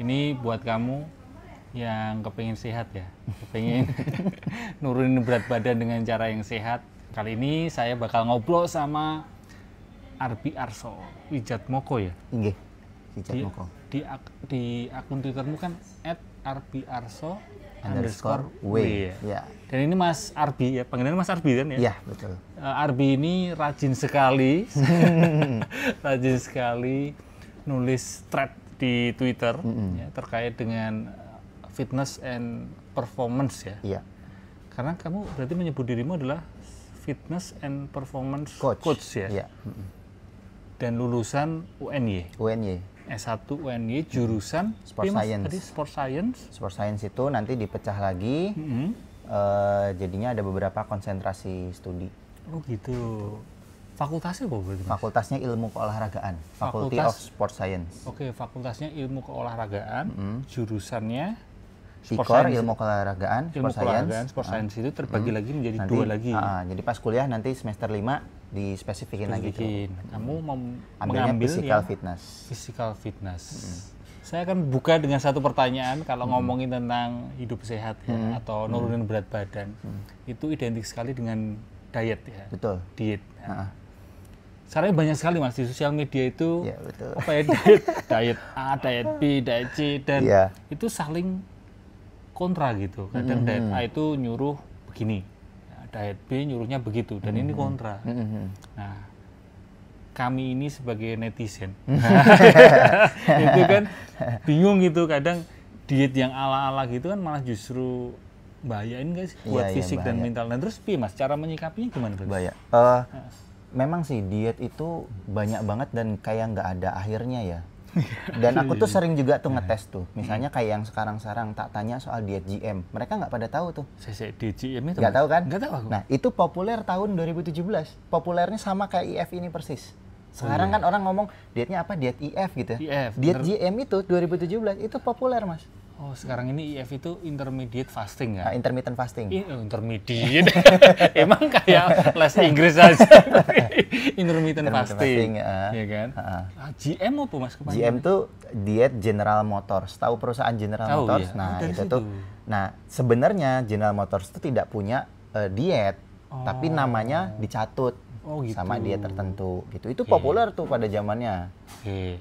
Ini buat kamu yang kepengen sehat ya, kepengen nurunin berat badan dengan cara yang sehat. Kali ini saya bakal ngobrol sama Arbi Arso Wijatmoko ya. Inggih, Wijatmoko. Di akun Twittermu kan @arbiarso_w ya. Dan ini Mas Arbi ya, panggilannya Mas Arbi kan ya? Iya, betul. Arbi ini rajin sekali, rajin sekali nulis thread di Twitter ya, terkait dengan fitness and performance ya. Iya. Karena kamu berarti menyebut dirimu adalah fitness and performance coach ya. Iya. Dan lulusan UNY. UNY. S1 UNY jurusan Sport Science. Tadi Sport Science. Sport Science itu nanti dipecah lagi. Jadinya ada beberapa konsentrasi studi. Oh gitu. Fakultasnya apa berarti? Fakultasnya Ilmu Keolahragaan, Faculty of Sport Science. Oke, fakultasnya Ilmu Keolahragaan, jurusannya Sport Ilmu Keolahragaan, Ilmu Keolahragaan, Sport Science itu terbagi lagi menjadi nanti, dua lagi. Jadi pas kuliah nanti semester 5 dispesifikin lagi tuh. Kamu mengambil physical fitness. Physical fitness. Saya akan buka dengan satu pertanyaan kalau ngomongin tentang hidup sehat ya, atau nurunin berat badan. Itu identik sekali dengan diet ya. Betul. Diet. Ya. Caranya banyak sekali Mas di sosial media itu. Ya, betul. Apa ya, diet A, diet B, diet C, dan itu saling kontra gitu. Kadang diet A itu nyuruh begini, diet B nyuruhnya begitu, dan ini kontra. Nah, kami ini sebagai netizen, itu kan bingung gitu. Kadang diet yang ala-ala gitu kan malah justru bahayain guys buat fisik dan mental. Dan terus mas cara menyikapinya gimana? Bahaya. Memang sih diet itu banyak banget dan kayak nggak ada akhirnya ya. Dan aku tuh sering juga tuh ngetes tuh. Misalnya kayak yang sekarang tak tanya soal diet GM. Mereka nggak pada tahu tuh. Diet GM itu nggak tahu kan? Nggak tahu aku. Nah itu populer tahun 2017. Populernya sama kayak IF ini persis. Sekarang kan orang ngomong dietnya apa? Diet IF gitu. IF, diet GM itu 2017 itu populer mas. Oh, sekarang ini IF itu intermediate fasting ya? Intermittent fasting. Intermediate. Emang kayak les Inggris aja. Intermittent fasting. Ya kan? GM apa mas? GM tuh diet General Motors. Tahu perusahaan General Motors? Ya? Nah, itu tuh. Nah, sebenarnya General Motors itu tidak punya diet, tapi namanya dicatut gitu. Sama diet tertentu gitu. Itu populer tuh pada zamannya.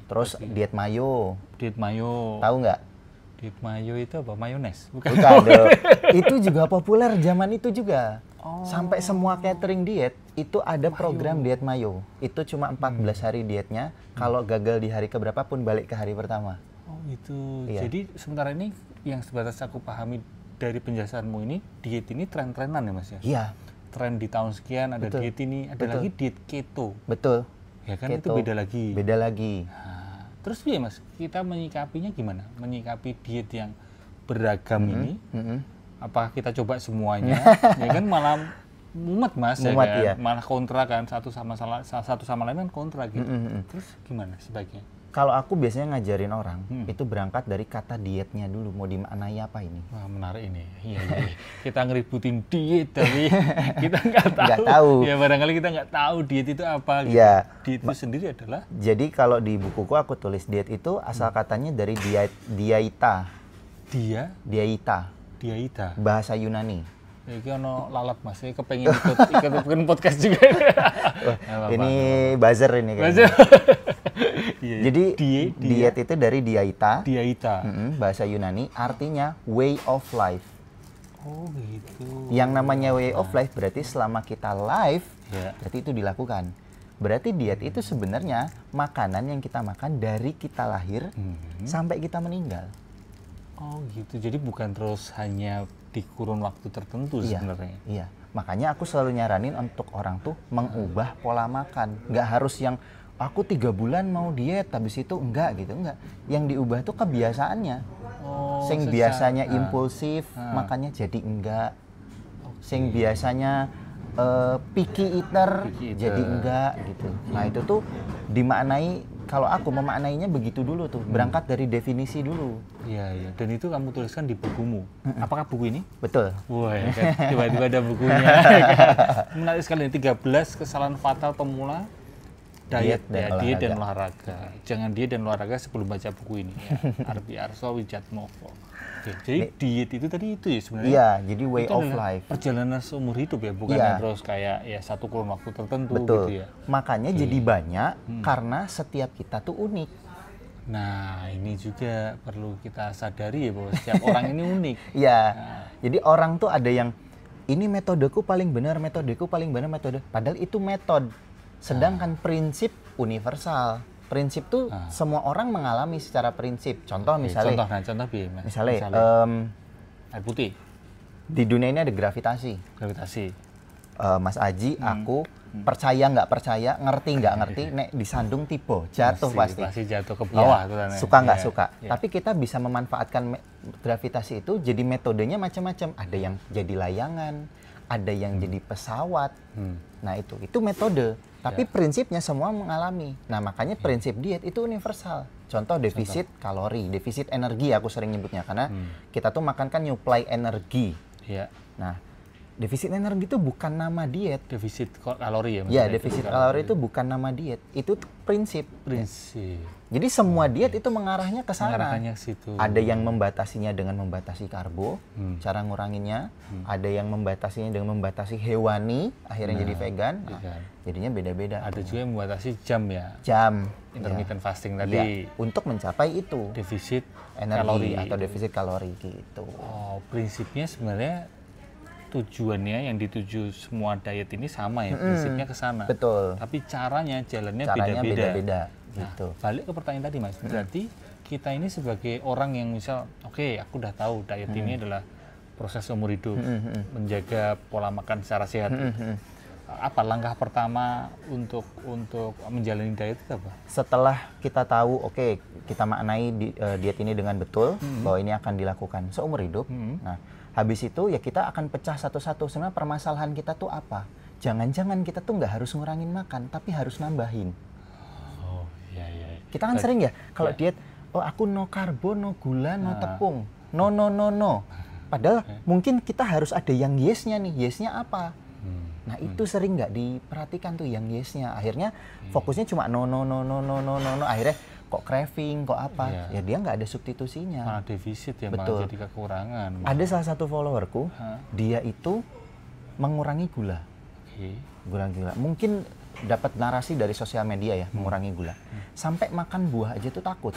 Terus diet mayo. Diet mayo. Tahu nggak? Diet mayo itu apa? Mayones? Bukan. Itu juga populer zaman itu juga. Sampai semua catering diet itu ada program diet mayo. Itu cuma 14 hari dietnya. Kalau gagal di hari keberapa pun balik ke hari pertama. Oh gitu. Iya. Jadi sementara ini yang sebatas aku pahami dari penjelasanmu ini, diet ini tren-trenan ya mas ya? Iya. Tren di tahun sekian ada diet ini, ada lagi diet keto. Betul. Ya kan keto. Itu beda lagi. Beda lagi. Terus ya mas, kita menyikapinya gimana? Menyikapi diet yang beragam ini, apakah kita coba semuanya? Ya kan malah mumet mas, mumet, ya kan? Malah kontra kan, satu sama lain kan kontra gitu. Terus gimana sebaiknya? Kalau aku biasanya ngajarin orang, itu berangkat dari kata dietnya dulu, mau dimaknai apa ini. Wah menarik ini, iya. Kita ngeributin diet, tapi kita nggak tahu. Ya barangkali kita nggak tahu diet itu apa. Gitu. Ya. Diet itu sendiri adalah? Jadi kalau di bukuku aku tulis diet itu asal katanya dari diaita. Diaita. Bahasa Yunani. Iki ono lalap mas, saya kepengen ikut podcast juga. Ini buzzer ini kayaknya. Jadi diet itu dari diaita. Bahasa Yunani artinya way of life. Oh gitu. Yang namanya way of life berarti selama kita live, berarti itu dilakukan. Berarti diet itu sebenarnya makanan yang kita makan dari kita lahir sampai kita meninggal. Oh gitu. Jadi bukan terus hanya di kurun waktu tertentu sebenarnya. Iya. Makanya aku selalu nyaranin untuk orang tuh mengubah pola makan. Nggak harus yang aku 3 bulan mau diet, habis itu enggak gitu, enggak. Yang diubah tuh kebiasaannya. Sing biasanya impulsif, makannya jadi enggak. Sing biasanya picky eater jadi enggak gitu. Nah itu tuh dimaknai, kalau aku memaknainya begitu dulu tuh, berangkat dari definisi dulu. Iya. Dan itu kamu tuliskan di bukumu. Apakah buku ini? Betul. Wah, ya kan? Tiba-tiba ada bukunya. Menarik sekali, 13 kesalahan fatal pemula diet dan olahraga. Jangan diet dan olahraga sebelum baca buku ini ya. Arbi Arso Wijatmoko. Oke, jadi diet itu tadi itu ya sebenarnya. Iya, jadi way itu of life. Perjalanan seumur hidup ya, bukan terus kayak ya satu kurun waktu tertentu. Betul. Gitu ya. Makanya jadi banyak karena setiap kita tuh unik. Nah, ini juga perlu kita sadari ya bahwa setiap orang ini unik. Iya. Nah. Jadi orang tuh ada yang ini metodeku paling benar, metode. Padahal itu metode. Sedangkan prinsip universal. Prinsip tuh semua orang mengalami secara prinsip. Contoh misalnya. Contoh Mas. Misalnya air putih. Di dunia ini ada gravitasi. Mas Aji, aku percaya nggak percaya, ngerti nggak ngerti, nek disandung tiba, jatuh pasti. Pasti jatuh ke bawah. Ya, suka nggak suka. Ya. Tapi kita bisa memanfaatkan gravitasi itu jadi metodenya macam-macam. Ada yang jadi layangan, ada yang jadi pesawat. Nah itu metode. Tapi prinsipnya semua mengalami. Nah makanya prinsip diet itu universal. Contoh defisit kalori, defisit energi aku sering nyebutnya karena kita tuh makan kan nyuplai energi. Ya. Nah defisit energi itu bukan nama diet. Defisit kalori ya? Iya, defisit kalori itu bukan nama diet. Itu prinsip. Jadi semua diet itu mengarahnya ke sana. Mengarahnya ke situ. Ada yang membatasinya dengan membatasi karbo, cara nguranginnya. Ada yang membatasinya dengan membatasi hewani, akhirnya jadi vegan. Nah, jadinya beda-beda. Ada juga yang membatasi jam ya? Jam. Intermittent fasting tadi. Ya, untuk mencapai itu. Defisit energi atau defisit kalori gitu. Oh, prinsipnya sebenarnya tujuannya yang dituju semua diet ini sama ya, prinsipnya ke sana. Betul. Tapi caranya, jalannya beda-beda. Gitu. Nah, balik ke pertanyaan tadi Mas, berarti kita ini sebagai orang yang misal, oke, aku udah tahu diet ini adalah proses seumur hidup, menjaga pola makan secara sehat. Apa langkah pertama untuk menjalani diet itu apa? Setelah kita tahu, oke, kita maknai diet ini dengan betul, bahwa ini akan dilakukan seumur hidup. Nah, habis itu ya kita akan pecah satu-satu. Sebenarnya permasalahan kita tuh apa? Jangan-jangan kita tuh nggak harus ngurangin makan, tapi harus nambahin. Oh, iya. Kita kan sering ya, kalau diet, oh aku no karbo, no gula, no tepung. No. Padahal mungkin kita harus ada yang yes-nya nih. Yes-nya apa? Nah itu sering nggak diperhatikan tuh yang yes-nya. Akhirnya fokusnya cuma no. Akhirnya kok craving, kok apa? Ya dia nggak ada substitusinya. Malah defisit ya, malah jadi kekurangan. Ada salah satu followerku, dia itu mengurangi gula. Mengurangi gula. Mungkin dapat narasi dari sosial media ya, mengurangi gula. Sampai makan buah aja tuh takut.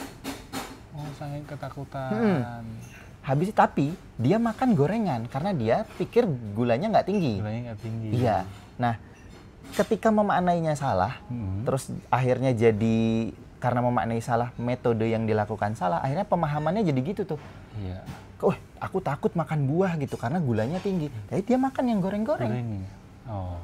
Oh, saking ketakutan. Habis tapi dia makan gorengan karena dia pikir gulanya nggak tinggi. Iya. Nah, ketika memaknainya salah, terus akhirnya jadi karena memaknai salah, metode yang dilakukan salah, akhirnya pemahamannya jadi gitu tuh. Iya. Oh, aku takut makan buah gitu karena gulanya tinggi. Jadi dia makan yang goreng-goreng. Oh.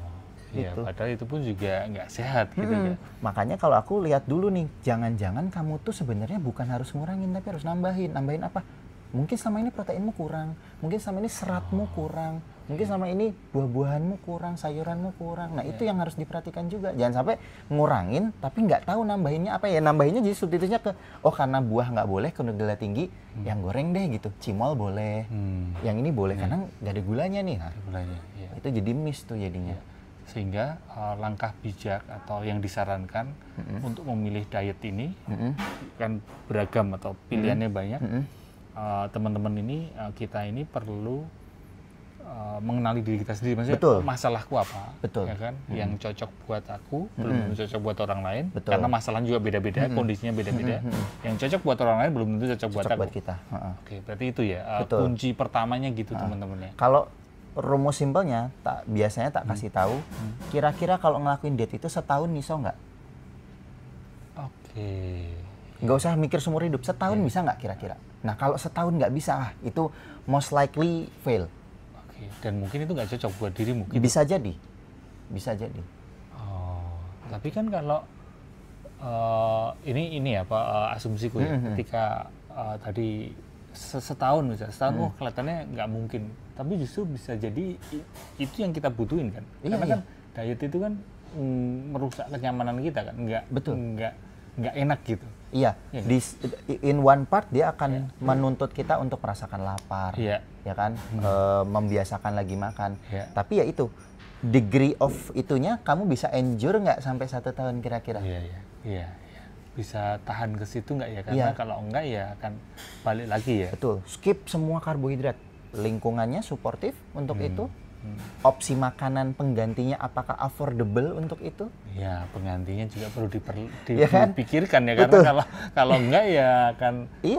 Iya, gitu. Padahal itu pun juga nggak sehat gitu ya. Makanya kalau aku lihat dulu nih, jangan-jangan kamu tuh sebenarnya bukan harus ngurangin tapi harus nambahin. Nambahin apa? Mungkin selama ini proteinmu kurang, mungkin selama ini seratmu kurang, mungkin selama ini buah-buahanmu kurang, sayuranmu kurang. Nah itu yang harus diperhatikan juga. Jangan sampai ngurangin tapi nggak tahu nambahinnya apa ya. Nambahinnya jadi substitusinya ke, oh karena buah nggak boleh, karena gula tinggi, yang goreng deh gitu. Cimol boleh, yang ini boleh karena nggak ada gulanya nih. Nah, itu jadi miss tuh jadinya. Sehingga langkah bijak atau yang disarankan untuk memilih diet ini kan beragam atau pilihannya banyak. Teman-teman ini, kita ini perlu mengenali diri kita sendiri. Maksudnya masalahku apa? Ya kan? Yang cocok buat aku belum tentu cocok buat orang lain. Karena masalahnya juga beda-beda, kondisinya beda-beda. Yang cocok buat orang lain belum tentu cocok buat aku. Buat kita. Oke, berarti itu ya kunci pertamanya gitu teman-teman ya. Kalau rumus simpelnya, biasanya tak kasih tahu. Kira-kira kalau ngelakuin diet itu setahun bisa nggak? Oke. Nggak usah mikir seumur hidup. Setahun bisa nggak kira-kira? Nah kalau setahun nggak bisa, itu most likely fail. Oke. Dan mungkin itu nggak cocok buat dirimu. Gitu. Bisa jadi. Oh. Tapi kan kalau ini apa asumsiku ya. Ketika tadi setahun misalnya, setahun kelihatannya nggak mungkin. Tapi justru bisa jadi itu yang kita butuhin kan. Karena kan diet itu kan merusak kenyamanan kita kan. Nggak enak gitu. Iya, in one part dia akan menuntut kita untuk merasakan lapar, ya kan, membiasakan lagi makan. Tapi ya itu, degree of itunya kamu bisa endure nggak sampai 1 tahun kira-kira? Iya. Bisa tahan ke situ nggak ya? Karena kalau enggak ya akan balik lagi ya. Betul. Skip semua karbohidrat. Lingkungannya suportif untuk itu. Opsi makanan penggantinya apakah affordable untuk itu? Ya, penggantinya juga perlu kan? dipikirkan ya. Karena kalau enggak ya akan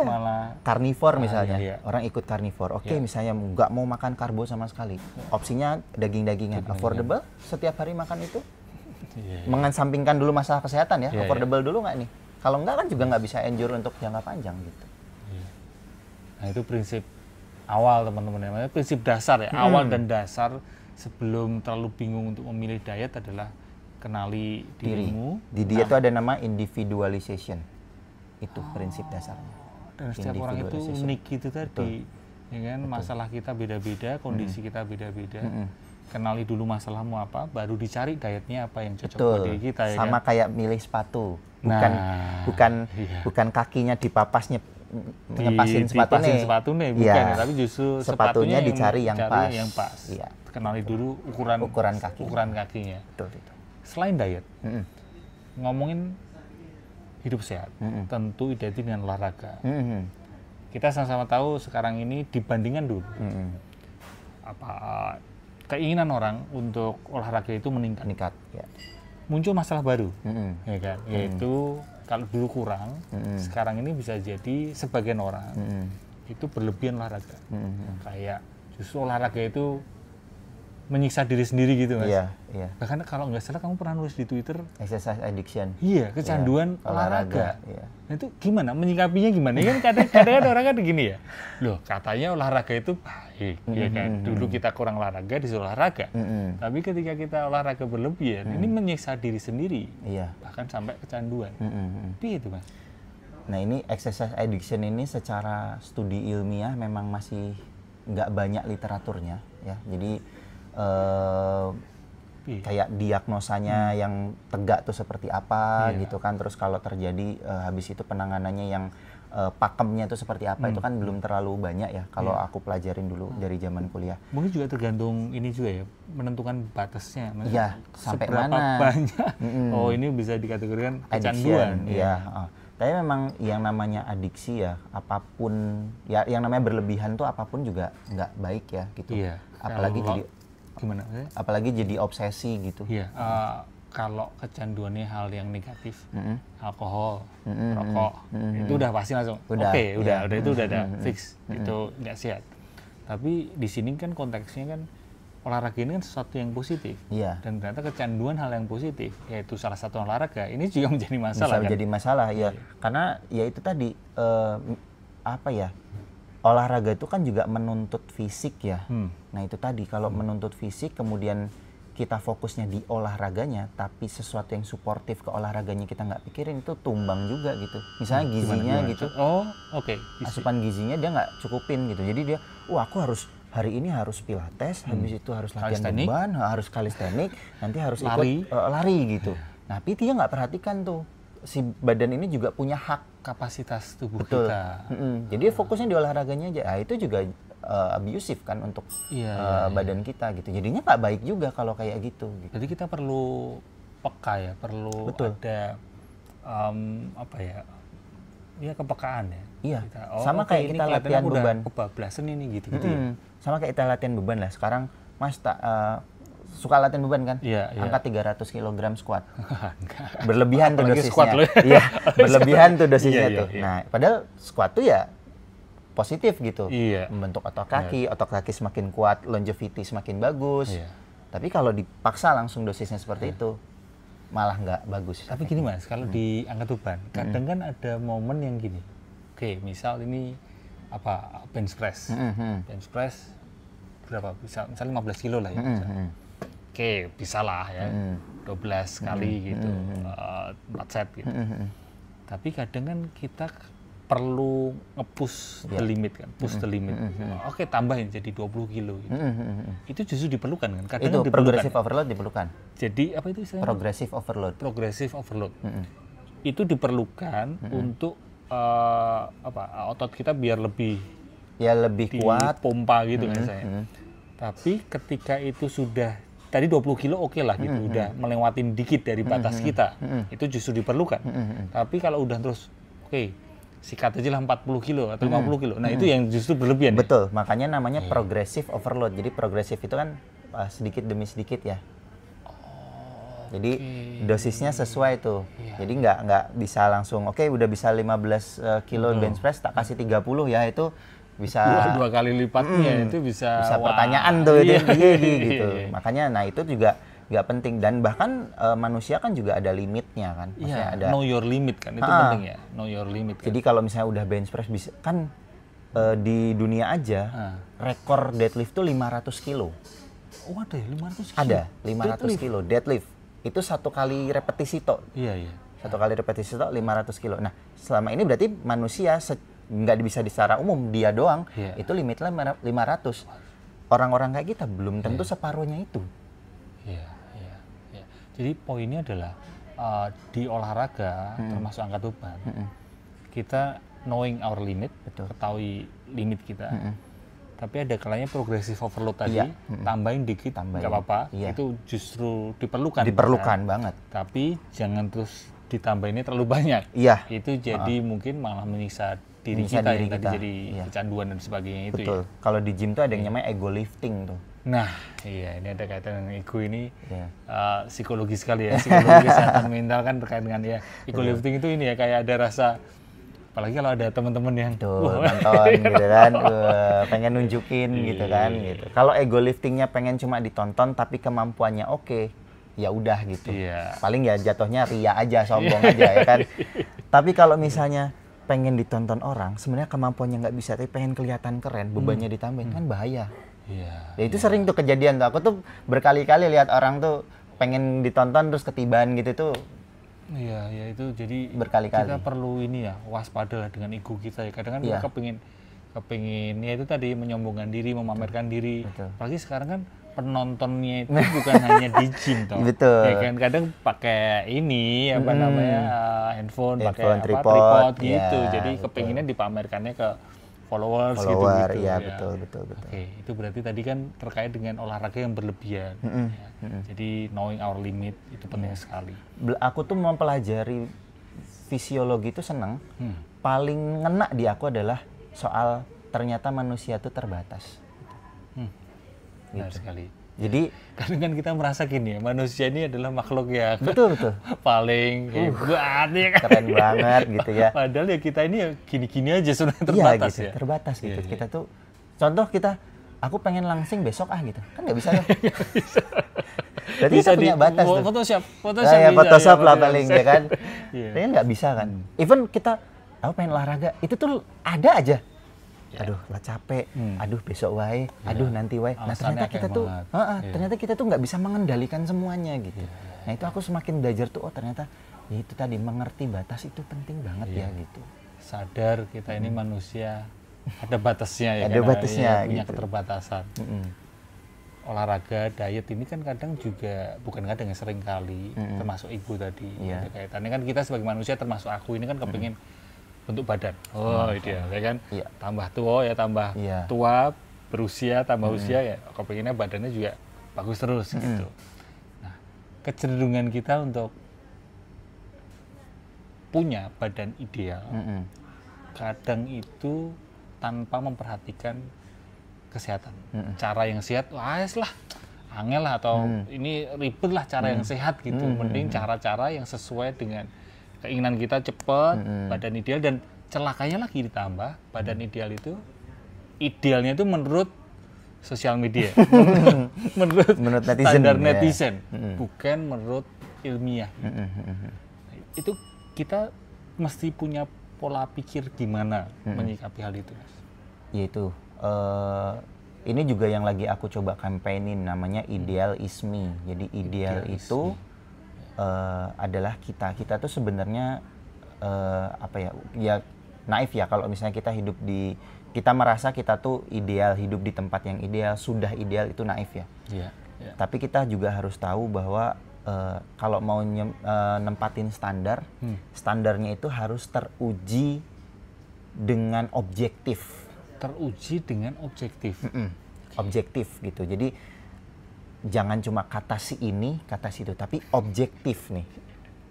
malah karnivor misalnya. Orang ikut karnivor. Oke, misalnya nggak mau makan karbo sama sekali. Opsinya daging-dagingan. Affordable setiap hari makan itu? Mengesampingkan dulu masalah kesehatan ya. Affordable dulu nggak nih? Kalau enggak kan juga nggak bisa endure untuk jangka panjang gitu. Nah, itu prinsip awal teman-teman, namanya prinsip dasar ya. Awal dan dasar sebelum terlalu bingung untuk memilih diet adalah kenali dirimu. Di diet itu ada nama individualization. Itu prinsip dasarnya. Dan setiap orang itu unik gitu tadi. Ya kan, masalah kita beda-beda, kondisi kita beda-beda. Kenali dulu masalahmu apa, baru dicari dietnya apa yang cocok buat diri kita ya. Sama kan? Kayak milih sepatu. Bukan kakinya dipapasnya ngepasin sepatu nih, bukan ya, tapi justru sepatunya dicari yang pas. Iya. Kenali dulu ukuran kakinya. Betul. Selain diet, ngomongin hidup sehat, tentu identik dengan olahraga. Kita sama-sama tahu sekarang ini dibandingkan dulu, keinginan orang untuk olahraga itu meningkat. Ya. Muncul masalah baru, ya kan? Yaitu kalau dulu kurang, sekarang ini bisa jadi sebagian orang itu berlebihan olahraga. Kayak justru olahraga itu menyiksa diri sendiri gitu, Mas. Iya. Bahkan kalau nggak salah kamu pernah nulis di Twitter, exercise addiction. Iya, kecanduan olahraga. Iya. Nah, itu gimana? Menyikapinya gimana? Ya kan kadang-kadang orang kan gini ya. Loh, katanya olahraga itu baik, ya kan? Dulu kita kurang olahraga, disuruh olahraga. Tapi ketika kita olahraga berlebihan, ini menyiksa diri sendiri. Iya. Bahkan sampai kecanduan. Tapi itu, Mas. Nah, ini exercise addiction ini secara studi ilmiah memang masih nggak banyak literaturnya, ya. Jadi kayak diagnosanya yang tegak tuh seperti apa gitu kan, terus kalau terjadi habis itu penanganannya yang pakemnya itu seperti apa, itu kan belum terlalu banyak ya kalau aku pelajarin dulu dari zaman kuliah. Mungkin juga tergantung ini juga ya, menentukan batasnya. Iya, sampai seberapa mana banyak. Oh, ini bisa dikategorikan kecanduan. Iya. Tapi memang yang namanya adiksi ya, apapun ya, yang namanya berlebihan tuh apapun juga nggak baik ya gitu. Iya. Apalagi jadi obsesi gitu. Iya. Kalau kecanduannya hal yang negatif, alkohol, rokok, itu udah pasti langsung. Oke, itu udah ada fix, itu nggak sehat. Tapi di sini kan konteksnya kan olahraga ini kan sesuatu yang positif. Iya. Dan ternyata kecanduan hal yang positif, yaitu salah satu olahraga, ini juga menjadi masalah. Bisa menjadi masalah ya. Karena ya itu tadi olahraga itu kan juga menuntut fisik ya. Nah itu tadi, kalau menuntut fisik kemudian kita fokusnya di olahraganya, tapi sesuatu yang suportif ke olahraganya kita nggak pikirin, itu tumbang juga gitu. Misalnya gizinya gitu. Asupan gizinya dia nggak cukupin gitu. Jadi dia, aku hari ini harus pilates, habis itu harus latihan beban, harus kalistenik, nanti harus ikut lari gitu. Nah, tapi dia nggak perhatikan tuh, si badan ini juga punya hak kapasitas tubuh kita. Jadi fokusnya di olahraganya aja. Nah, itu juga abusive kan untuk badan kita gitu. Jadinya nggak baik juga kalau kayak gitu. Jadi kita perlu peka ya, perlu ada kepekaan ya. Iya. Sama kayak kita latihan beban. Kebablasan ini gitu-gitu ya. Sama kayak kita latihan beban lah. Sekarang Mas suka latihan beban kan? Iya. Angkat 300 kg squat. Berlebihan tuh dosisnya. Squat loh. Iya, berlebihan tuh dosisnya tuh. Iya. Nah, padahal squat tuh ya positif gitu. Iya. Membentuk otot kaki semakin kuat, longevity semakin bagus. Iya. Tapi kalau dipaksa langsung dosisnya seperti itu, malah nggak bagus. Tapi gini Mas, kalau diangkat beban, kadang kan ada momen yang gini. Oke, misal ini bench press. Bench press berapa? Misalnya 15 kilo lah ya. Oke, bisa lah ya. 12 kali gitu. 4 set gitu. Tapi kadang kan kita perlu nge-push the limit kan, push the limit. Oke, tambahin jadi 20 kilo gitu. Itu justru diperlukan kan? Kadang itu progressive overload diperlukan. Jadi apa itu istilahnya? Progressive overload. Progressive overload. Itu diperlukan untuk otot kita biar lebih kuat, pompa gitu kan saya. Tapi ketika itu sudah tadi 20 kilo oke lah gitu, udah melewatin dikit dari batas kita, itu justru diperlukan. Tapi kalau udah terus, oke, sikat aja lah 40 kilo atau 50 kilo, nah itu yang justru berlebihan. Betul, makanya namanya progressive overload. Jadi progressive itu kan sedikit demi sedikit ya. Jadi dosisnya sesuai tuh. Jadi nggak bisa langsung, oke udah bisa 15 kilo bench press, tak kasih 30 ya, itu bisa dua kali lipatnya, itu bisa pertanyaan tuh itu gitu. Makanya nah itu juga nggak penting, dan bahkan manusia kan juga ada limitnya kan. Maksudnya ada know your limit kan, itu penting ya, know your limit kan. Jadi kalau misalnya udah bench press bisa kan di dunia aja rekor deadlift tuh 500 kilo. Oh ada ya 500 kilo? Ada 500 kilo deadlift. Itu satu kali repetisi toh. Iya. Satu kali repetisi toh 500 kilo. Nah, selama ini berarti manusia nggak bisa secara umum, dia doang. Itu limitnya 500. Orang-orang kayak kita belum tentu separuhnya itu. Iya. Jadi poinnya adalah di olahraga, termasuk angkat beban, kita knowing our limit, ketahui limit kita. Tapi ada kalanya progressive overload tadi, tambahin dikit, nggak apa-apa, itu justru diperlukan. Diperlukan banget. Tapi jangan terus ditambahinnya terlalu banyak. Itu jadi mungkin malah menyiksa diri kita yang tadi jadi kecanduan dan sebagainya itu. Betul. Kalau di gym tuh ada yang namanya ego lifting tuh. Nah, ini ada kaitan dengan ego ini, psikologi sekali ya, psikologi kesehatan mental kan terkait dengan ego lifting itu ini ya, kayak ada rasa, apalagi kalau ada teman-teman yang nonton gitu kan, pengen nunjukin gitu kan gitu. Kalau ego liftingnya pengen cuma ditonton tapi kemampuannya oke, ya udah gitu. Paling ya jatuhnya ria aja, sombong aja ya kan. Tapi kalau misalnya pengen ditonton orang, sebenarnya kemampuannya nggak bisa, tapi pengen kelihatan keren, bebannya ditambahin, kan bahaya. Ya itu sering tuh kejadian tuh. Aku tuh berkali-kali lihat orang tuh pengen ditonton terus ketibaan gitu tuh. Iya itu jadi berkali-kali. Kita perlu ini ya, waspada lah dengan ego kita ya. Kadang kan kita kepingin ya itu tadi menyombongkan diri, memamerkan diri. Apalagi sekarang kan penontonnya itu bukan hanya di gym toh. Ya kan kadang pakai ini apa namanya handphone pakai tripod gitu. Jadi kepinginnya dipamerkannya ke followers gitu. Iya betul. Oke, itu berarti tadi kan terkait dengan olahraga yang berlebihan. Jadi knowing our limit itu penting sekali. Aku tuh mempelajari fisiologi itu seneng. Paling ngena di aku adalah soal ternyata manusia itu terbatas. Benar sekali. Jadi kadang kan kita merasa gini ya, manusia ini adalah makhluk yang betul paling hebat ya kan, keren banget gitu ya. Padahal ya kita ini ya gini-gini aja sebenarnya terbatas gitu, terbatas gitu. Kita tuh contoh aku pengen langsing besok gitu, kan nggak bisa kan? Berarti bisa kita punya batas tuh. Photoshop lah paling ya kan. Tapi nggak bisa kan. Even aku pengen olahraga, itu tuh ada aja. Aduh lah capek, aduh besok wae, aduh nanti wae. Nah ternyata kita tuh nggak bisa mengendalikan semuanya gitu. Nah itu aku semakin belajar tuh, oh ternyata ya itu tadi, mengerti batas itu penting banget ya gitu. Sadar kita ini manusia, ada batasnya ya, ada batasnya, punya gitu. Keterbatasan. Olahraga, diet ini kan kadang juga, bukan kadang ya, sering kali termasuk ibu tadi. Ada kaitannya kan, kita sebagai manusia termasuk aku ini kan kepingin bentuk badan, ideal ya kan, tambah tua ya tambah tua, berusia tambah usia ya, kepinginnya badannya juga bagus terus gitu. Nah, kecenderungan kita untuk punya badan ideal, kadang itu tanpa memperhatikan kesehatan. Cara yang sehat, lah, angel lah, atau ini ribet lah cara yang sehat gitu. Mending cara-cara yang sesuai dengan keinginan kita, cepat, badan ideal, dan celakanya lagi ditambah badan ideal itu, idealnya itu menurut sosial media, menurut netizen, standar netizen, bukan menurut ilmiah. Itu kita mesti punya pola pikir gimana menyikapi hal itu, Mas? Yaitu ini juga yang lagi aku coba campaignin, namanya Ideal Is Me. Jadi ideal itu adalah kita tuh sebenarnya ya naif ya kalau misalnya kita kita merasa kita tuh ideal, hidup di tempat yang ideal, sudah ideal, itu naif ya. Tapi kita juga harus tahu bahwa kalau mau nempatin standarnya itu harus teruji dengan objektif. Teruji dengan objektif. Objektif gitu. Jadi jangan cuma kata si ini, kata si itu, tapi objektif nih.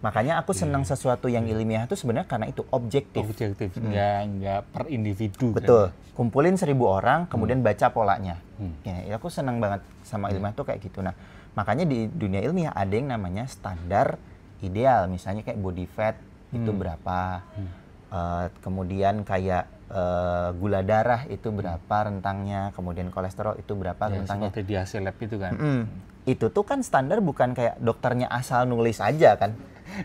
Makanya aku senang sesuatu yang ilmiah itu sebenarnya karena itu objektif. Objektif, nggak per individu. Betul. Kan? Kumpulin 1000 orang, kemudian baca polanya. Ya, aku senang banget sama ilmiah tuh kayak gitu. Nah, makanya di dunia ilmiah ada yang namanya standar ideal, misalnya kayak body fat itu berapa, kemudian kayak gula darah itu berapa rentangnya, kemudian kolesterol itu berapa rentangnya. Seperti di hasil lab itu kan. Itu tuh kan standar bukan kayak dokternya asal nulis aja kan.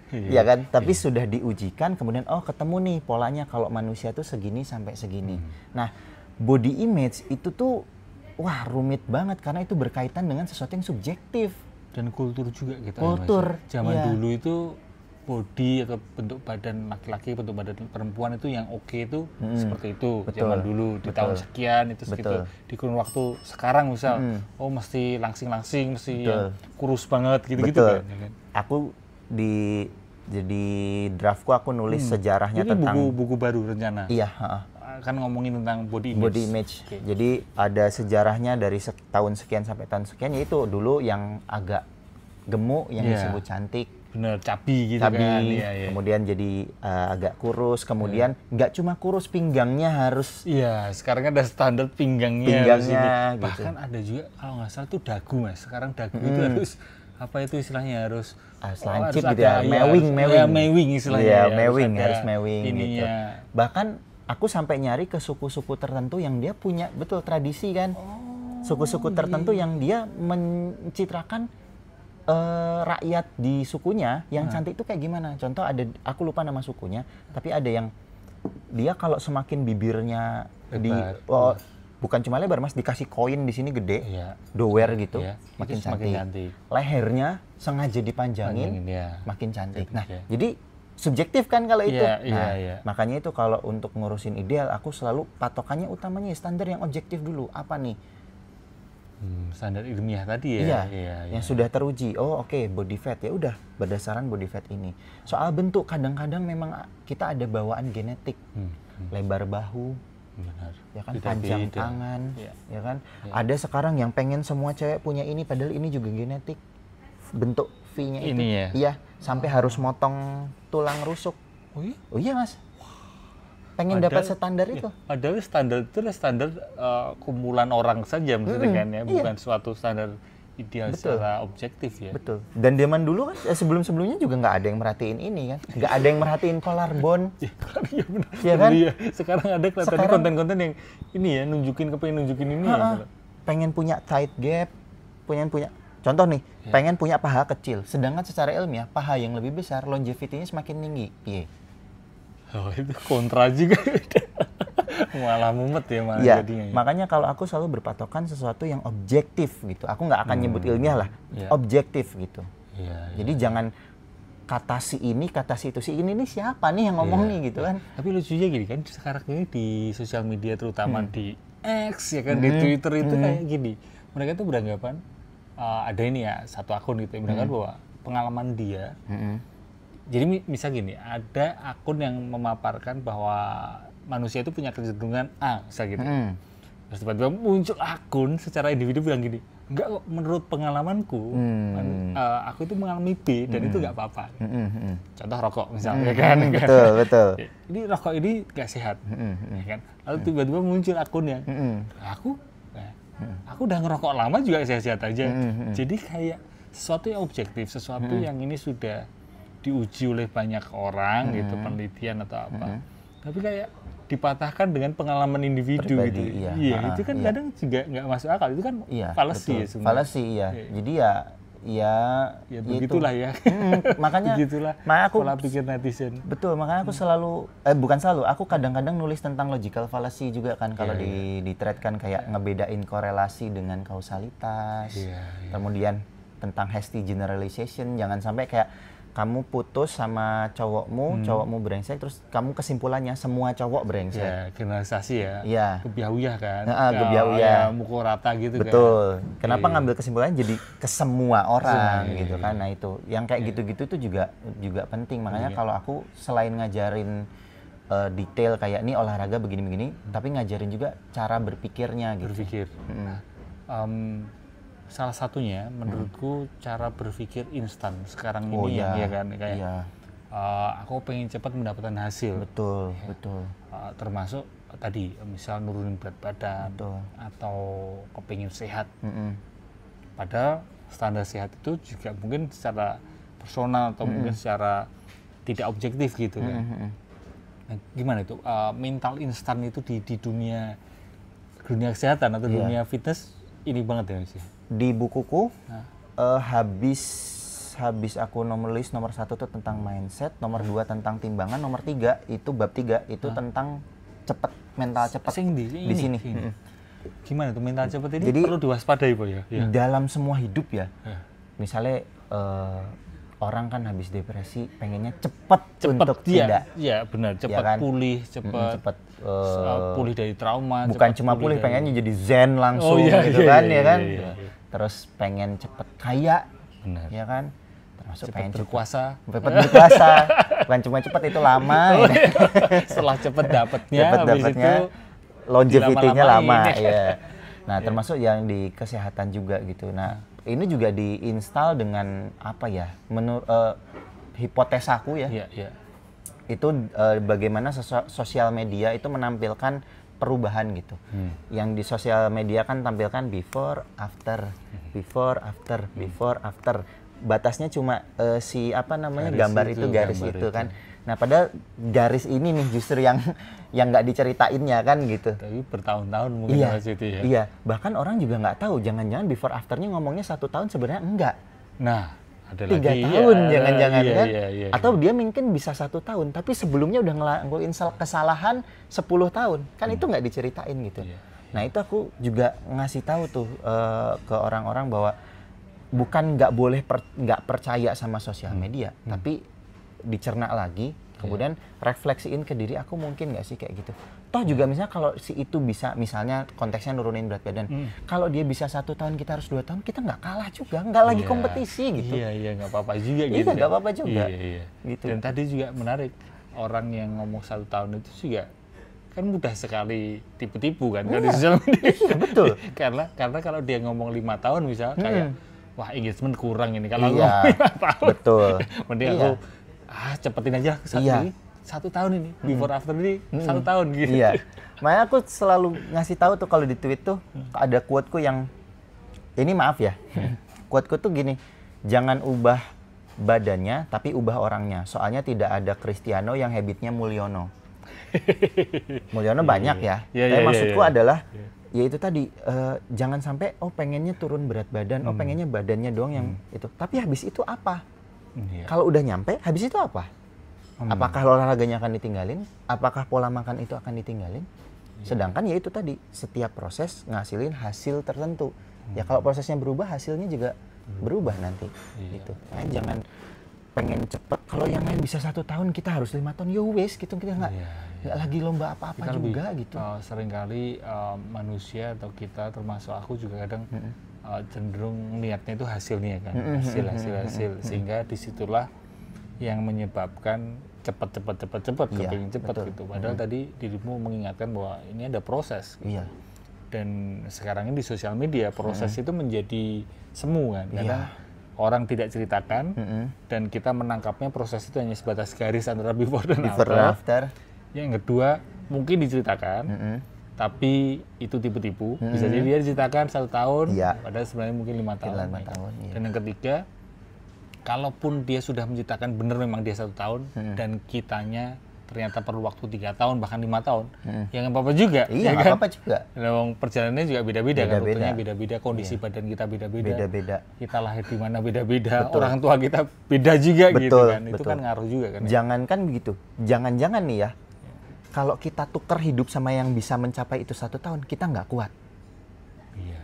Ya kan, tapi sudah diujikan, kemudian ketemu nih polanya kalau manusia tuh segini sampai segini. Nah, body image itu tuh wah rumit banget karena itu berkaitan dengan sesuatu yang subjektif dan kultur juga kita. Kultur. Zaman dulu itu body atau bentuk badan laki-laki, bentuk badan perempuan itu yang oke itu seperti itu. Betul. Zaman dulu di tahun sekian itu segitu. Di kurun waktu sekarang misal mesti langsing-langsing, mesti yang kurus banget gitu-gitu kan. Aku jadi draftku aku nulis sejarahnya ini tentang buku baru rencana. Iya, kan ngomongin tentang body image. Body image. Okay. Jadi ada sejarahnya dari tahun sekian sampai tahun sekian, yaitu dulu yang agak gemuk yang disebut cantik. Bener, cabi gitu kan. Iya. Kemudian jadi agak kurus, kemudian nggak cuma kurus, pinggangnya harus. Iya, sekarang ada standar pinggangnya gitu. Bahkan ada juga kalau nggak salah tuh dagu Mas. Sekarang dagu itu harus apa itu istilahnya harus selancip gitu ya, mewing istilahnya. Iya, harus mewing gitu. Bahkan aku sampai nyari ke suku-suku tertentu yang dia punya betul tradisi kan. Suku-suku tertentu yang dia mencitrakan rakyat di sukunya yang cantik itu kayak gimana. Contoh ada, aku lupa nama sukunya, tapi ada yang dia kalau semakin bibirnya bukan cuma lebar Mas, dikasih koin di sini gede, dower gitu, makin cantik. Lehernya sengaja dipanjangin, makin cantik. Nah, jadi subjektif kan kalau itu. Makanya itu kalau untuk ngurusin ideal, aku selalu patokannya utamanya standar yang objektif dulu. Apa nih? Standar ilmiah tadi ya. Yang sudah teruji. Oke, body fat ya udah berdasarkan body fat ini. Soal bentuk kadang-kadang memang kita ada bawaan genetik. Lebar bahu, benar. Ya kan, panjang tangan, ya kan. Ada sekarang yang pengen semua cewek punya ini, padahal ini juga genetik. Bentuk V-nya itu. Ini ya? Iya, sampai harus motong tulang rusuk. Oh iya Mas. Pengen dapat standar itu. Padahal standar itu adalah standar kumpulan orang saja maksudnya kan ya, bukan suatu standar ideal secara objektif ya. Betul. Dan zaman dulu kan sebelum-sebelumnya juga nggak ada yang merhatiin ini kan. Nggak ada yang merhatiin collarbone. Iya benar. Iya kan? Sekarang ada kelihatan konten-konten yang ini ya, pengen nunjukin ini ya. Pengen punya tight gap, pengen punya contoh nih, pengen punya paha kecil. Sedangkan secara ilmiah paha yang lebih besar longevity-nya semakin tinggi. Itu kontra juga. Malah mumet ya malah jadinya. Makanya kalau aku selalu berpatokan sesuatu yang objektif gitu. Aku nggak akan nyebut ilmiah lah, objektif gitu. Jadi jangan kata si ini, kata si itu. Si ini siapa nih yang ngomong nih gitu kan. Tapi lucunya gini kan, sekarang ini di sosial media terutama di X ya kan, di Twitter itu kayak gini. Mereka tuh beranggapan, ada ini ya, satu akun gitu yang beranggapan bahwa pengalaman dia. Jadi misal gini, ada akun yang memaparkan bahwa manusia itu punya kecenderungan A, misal gitu. Terus tiba-tiba muncul akun secara individu bilang gini, enggak kok, menurut pengalamanku, aku itu mengalami B dan itu enggak apa-apa. Contoh rokok misalnya kan. Betul. Ini rokok ini enggak sehat. Ya kan? Lalu tiba-tiba muncul akun yang, aku udah ngerokok lama juga sehat-sehat aja. Jadi kayak sesuatu yang objektif, sesuatu yang ini sudah diuji oleh banyak orang gitu, penelitian atau apa. Tapi kayak dipatahkan dengan pengalaman individu pribadi, gitu. Itu kan kadang juga nggak masuk akal. Itu kan fallacy ya sebenarnya. Fallacy Jadi ya begitulah ya. Makanya pola pikir netizen. Betul, makanya aku aku kadang-kadang nulis tentang logical fallacy juga kan, kalau di thread kan kayak ngebedain korelasi dengan kausalitas. Kemudian tentang hasty generalization, jangan sampai kayak kamu putus sama cowokmu brengsek, terus kamu kesimpulannya semua cowok brengsek. Generalisasi ya. Gebiauyah kan. Gebiauyah. Mukul rata gitu. Betul. Kan. Kenapa ngambil kesimpulannya jadi ke semua orang gitu kan. Nah itu, yang kayak gitu-gitu tuh juga penting. Makanya kalau aku selain ngajarin detail kayak ini olahraga begini-begini, tapi ngajarin juga cara berpikirnya gitu. Berpikir. salah satunya menurutku cara berpikir instan sekarang ini ya kan kayak aku pengen cepat mendapatkan hasil. Betul. Termasuk tadi misal nurunin berat badan atau kepingin sehat. Padahal standar sehat itu juga mungkin secara personal atau mungkin secara tidak objektif gitu kan. Nah, gimana itu mental instan itu di dunia kesehatan atau dunia fitness ini banget ya sih? Di bukuku habis aku nulis nomor 1 tuh tentang mindset, nomor 2 tentang timbangan, nomor 3 itu bab 3 itu tentang mental cepat di sini. Gimana tuh mental cepat ini? Jadi, perlu diwaspadai Pak ya? Dalam semua hidup ya. Misalnya orang kan habis depresi pengennya cepat untuk tidak. Iya benar, cepat kan? Pulih, cepat pulih dari trauma. Bukan cuma pulih, pengennya jadi zen langsung gitu kan. Terus pengen cepat kaya, benar. Ya kan? Termasuk pengen berkuasa. Cepat berkuasa. Bukan cuma cepat, itu lama. Setelah cepat dapatnya, longevity-nya lama. Ya. Nah, termasuk yang di kesehatan juga gitu. Nah, ini juga diinstal dengan apa ya? Menurut hipotesaku ya. Itu bagaimana sosial media itu menampilkan perubahan gitu. Yang di sosial media kan tampilkan before, after. Batasnya cuma gambar itu, garis itu kan. Nah, padahal garis ini nih justru yang nggak diceritainnya kan gitu. Tapi bertahun-tahun mungkin itu ya. Iya, bahkan orang juga nggak tahu. Jangan-jangan before afternya ngomongnya 1 tahun, sebenarnya enggak. Nah, ada 3 tahun jangan-jangan kan. Atau dia mungkin bisa 1 tahun, tapi sebelumnya udah ngelakuin kesalahan 10 tahun. Kan itu nggak diceritain gitu. Nah, itu aku juga ngasih tahu tuh ke orang-orang bahwa bukan nggak boleh nggak percaya sama sosial media, tapi dicerna lagi, kemudian refleksiin ke diri aku, mungkin nggak sih kayak gitu. Toh juga misalnya kalau si itu bisa, misalnya konteksnya nurunin berat badan, kalau dia bisa 1 tahun, kita harus 2 tahun, kita nggak kalah juga, nggak lagi kompetisi gitu. Iya, nggak apa-apa juga gitu. Iya, nggak apa-apa juga. Gitu. Dan tadi juga menarik, orang yang ngomong 1 tahun itu juga kan mudah sekali tipu-tipu kan kalau di sosial media. Betul. karena kalau dia ngomong 5 tahun misalnya kayak wah engagement kurang ini kalau ngomong 5 tahun. Betul. Mending aku cepetin aja satu tahun ini, before after ini 1 tahun gitu. Iya. Makanya aku selalu ngasih tahu tuh kalau di tweet tuh ada quote-ku yang ini, maaf ya. Quote-ku tuh gini, jangan ubah badannya tapi ubah orangnya. Soalnya tidak ada Cristiano yang habitnya Mulyono. Mulyono banyak ya. Tapi maksudku adalah ya itu tadi, jangan sampai pengennya turun berat badan, pengennya badannya doang yang itu. Tapi habis itu apa? Kalau udah nyampe, habis itu apa? Apakah olahraganya akan ditinggalin? Apakah pola makan itu akan ditinggalin? Sedangkan ya itu tadi, setiap proses ngasilin hasil tertentu. Ya kalau prosesnya berubah, hasilnya juga berubah nanti. Gitu. Nah, jangan pengen cepet. Kalau yang lain bisa 1 tahun, kita harus 5 tahun. Yo wes gitu, kita nggak lagi lomba apa-apa juga gitu. Seringkali manusia atau kita, termasuk aku juga kadang cenderung niatnya itu hasilnya kan, hasil, sehingga disitulah yang menyebabkan cepat kepingin cepat gitu. Padahal tadi dirimu mengingatkan bahwa ini ada proses. Gitu. Dan sekarang ini di sosial media proses itu menjadi semu kan. Kadang orang tidak ceritakan dan kita menangkapnya proses itu hanya sebatas garis antara before dan after. Yang kedua mungkin diceritakan. Tapi itu tipu-tipu, bisa jadi dia diceritakan 1 tahun, padahal sebenarnya mungkin 5 tahun. Dan yang ketiga, kalaupun dia sudah menceritakan benar memang dia 1 tahun, dan kitanya ternyata perlu waktu 3 tahun, bahkan 5 tahun, ya nggak apa-apa juga. Iya, nggak apa-apa juga. Perjalanannya juga beda-beda, kan? Rutenya beda-beda, kondisi badan kita beda-beda. Kita lahir di mana beda-beda, orang tua kita beda juga gitu kan. Itu kan ngaruh juga kan. Jangankan begitu, jangan-jangan nih ya, kalau kita tukar hidup sama yang bisa mencapai itu 1 tahun, kita nggak kuat. Iya.